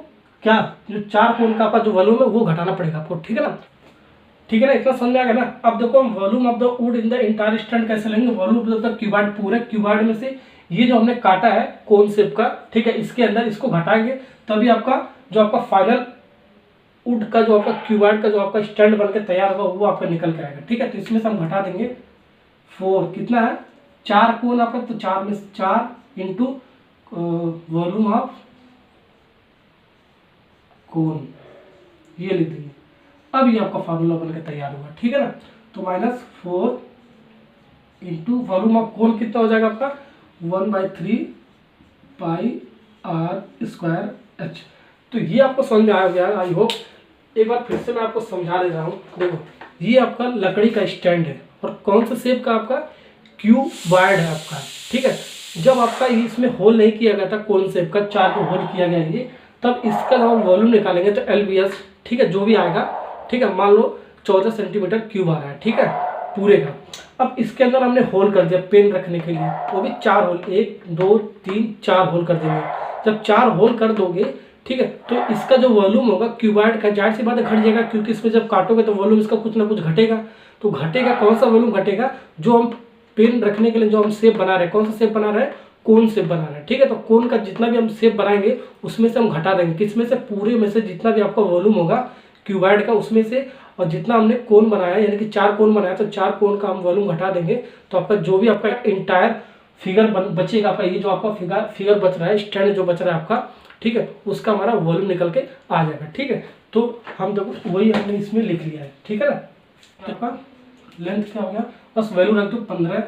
क्या जो 4 कोण का आपका जो वॉल्यूम है वो घटाना पड़ेगा आपको, ठीक है ना। ठीक है ना, इतना समझ में आ गया ना। अब देखो हम volume of the wood in the entire stand कैसे लेंगे। वॉल्यूम ऑफ द क्यूबॉइड, पूरे क्यूबॉइड में से ये जो हमने काटा है कोन शेप का, ठीक है, इसके अंदर इसको घटाएंगे तभी आपका जो आपका फाइनल वुड का जो आपका क्यूबॉइड का जो आपका स्टैंड बनकर तैयार होगा वो आपका निकल के आएगा, ठीक है। तो इसमें से हम घटा देंगे 4, कितना है 4 कोन आपका, तो 4 में 4 इंटू वॉल्यूम ऑफ कोन, ये लिख देंगे। अब ये आपका फार्मूला बनकर तैयार होगा, ठीक है ना। तो -4 इंटू वॉल्यूम ऑफ कोन कितना हो जाएगा आपका 1/3 पाई r स्क्वायर h। तो ये आपको समझ में आ गया आई होप। एक बार फिर से मैं आपको समझा दे रहा हूँ। देखो ये आपका लकड़ी का स्टैंड है और कौन सा शेप का आपका क्यूबॉइड है आपका, ठीक है। जब आपका इसमें होल नहीं किया गया था कोन शेप का, 4 को होल किया गया ये, तब इसका जब हम वॉल्यूम निकालेंगे तो LBS, ठीक है, जो भी आएगा, ठीक है, मान लो 14 सेंटीमीटर क्यूब आ रहा है, ठीक है, पूरे का। अब इसके अंदर हमने होल कर दिया पेन रखने के लिए, वो भी 4 होल, 1 2 3 4 होल कर देंगे। जब 4 होल कर दोगे, ठीक है, तो इसका जो वॉल्यूम होगा क्यूबॉइड का, जाहिर सी बात है घट जाएगा, क्योंकि इसमें जब काटोगे तो वॉल्यूम इसका कुछ ना कुछ घटेगा। तो घटेगा, कौन सा वॉल्यूम घटेगा, जो हम पेन रखने के लिए जो हम शेप बना रहे हैं, कौन सा शेप बना रहे हैं, कोन शेप बना रहे हैं, ठीक है। तो कोन का जितना भी हम शेप बनाएंगे उसमें से हम घटा देंगे, किसमें से, पूरे में से जितना भी आपका वॉल्यूम होगा क्यूबॉइड का उसमें से, और जितना हमने कोन बनाया यानी कि 4 कोन बनाया तो 4 कोन का हम वॉल्यूम घटा देंगे। तो आपका जो भी आपका इंटायर फिगर बचेगा आपका, ये जो आपका फिगर बच रहा है, स्टैंड जो बच रहा है आपका, ठीक है, उसका हमारा वॉल्यूम निकल के आ जाएगा, ठीक है। तो हम देखो वही हमने इसमें लिख लिया है, ठीक है ना। तो आपका लेंथ क्या हो गया, बस वैल्यू रख दो 15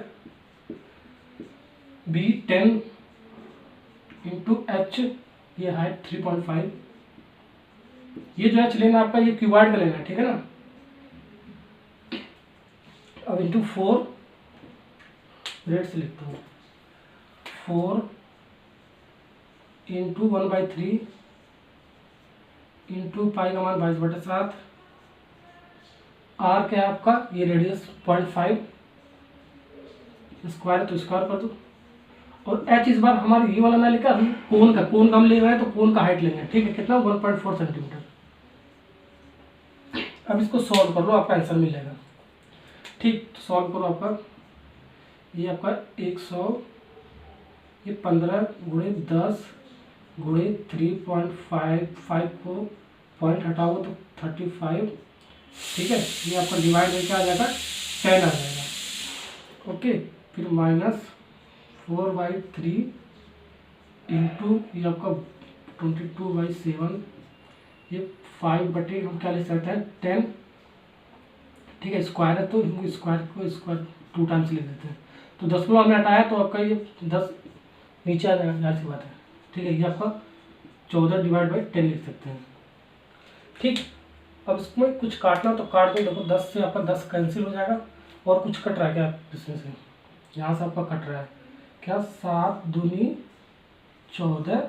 B 10 इंटू H, ये हाइट 3.5, ये जो H लेना आपका ये क्यूबॉइड का लेना है, ठीक है ना। अब इंटू 4 रेट से लिखता हूँ, 4 इंटू 1/3 इंटू पाई का मान 22/7, R क्या है आपका, ये रेडियस 0.5, स्क्वायर तो स्क्वायर कर दो। और H इस बार हमारे ये वाला ना लिखा, हम कोन का हम ले रहे हैं तो कोन का हाइट लेंगे, ठीक है, कितना 1.4 सेंटीमीटर। अब इसको सॉल्व कर लो, आपका आंसर मिल जाएगा, ठीक। तो सॉल्व करो, आपका ये आपका 100, ये 15 गुणे 10 गुणे 3.5 को पॉइंट हटाओगे तो 35, ठीक है। ये आपका डिवाइड में क्या आ जाएगा 10 आ जाएगा, ओके। फिर -4/3 इंटू ये आपका 22/7, ये 5 हम क्या ले सकते हैं 10, ठीक है, स्क्वायर है तो हम स्क्वायर को स्क्वायर 2 टाइम्स लिख देते हैं। तो 10 हमने हटाया तो आपका ये 10 नीचे आ जाएगा, जाहिर सी बात है, ठीक है। ये आपका 14/10 लिख सकते हैं, ठीक। अब इसमें कुछ काटना तो काट दो, देखो 10 से आपका 10 कैंसिल हो जाएगा, और कुछ कट रहा है क्या इसमें से, यहाँ से आपका कट रहा है क्या 7 दूनी 14,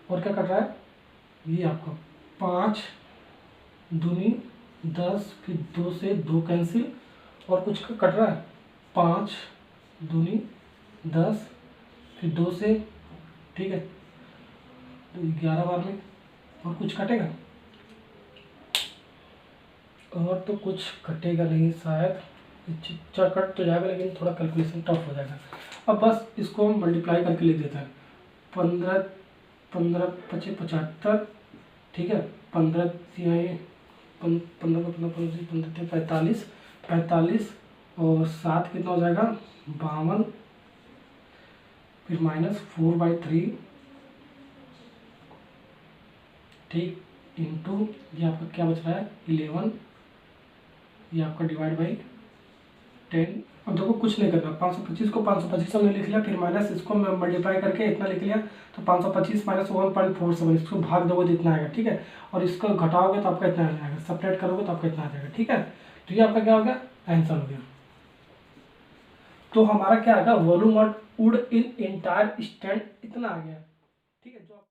और क्या कट रहा है ये आपका 5 दूनी 10, फिर 2 से 2 कैंसिल, और कुछ कट रहा है 5 दूनी 10, फिर 2 से, ठीक है, तो 11 बार में, और कुछ कटेगा, और तो कुछ कटेगा नहीं शायद, चिट्ठा कट तो जाएगा लेकिन थोड़ा कैलकुलेशन टफ हो जाएगा। अब बस इसको हम मल्टीप्लाई करके लिख देते हैं, 15 15 25 75, ठीक है, 15 45 45, और 7 कितना हो जाएगा 52, फिर -4/3, ठीक, इंटू ये आपका क्या बच रहा है 11, ये आपका डिवाइड बाई 10। अब देखो कुछ नहीं करना, 525 को 525 हमने लिख लिया, फिर माइनस इसको मल्टीप्लाई करके इतना लिख लिया, तो 525 माइनस 1.47, इसको भाग दोगे तो इतना आएगा, ठीक है। और इसको घटाओगे तो आपका इतना आ जाएगा, सेपरेट करोगे तो आपका इतना आ जाएगा, ठीक है। तो ये आपका क्या हो गया आंसर हो गया। तो हमारा क्या आएगा volume of would in entire stand इतना आ गया, ठीक है। जो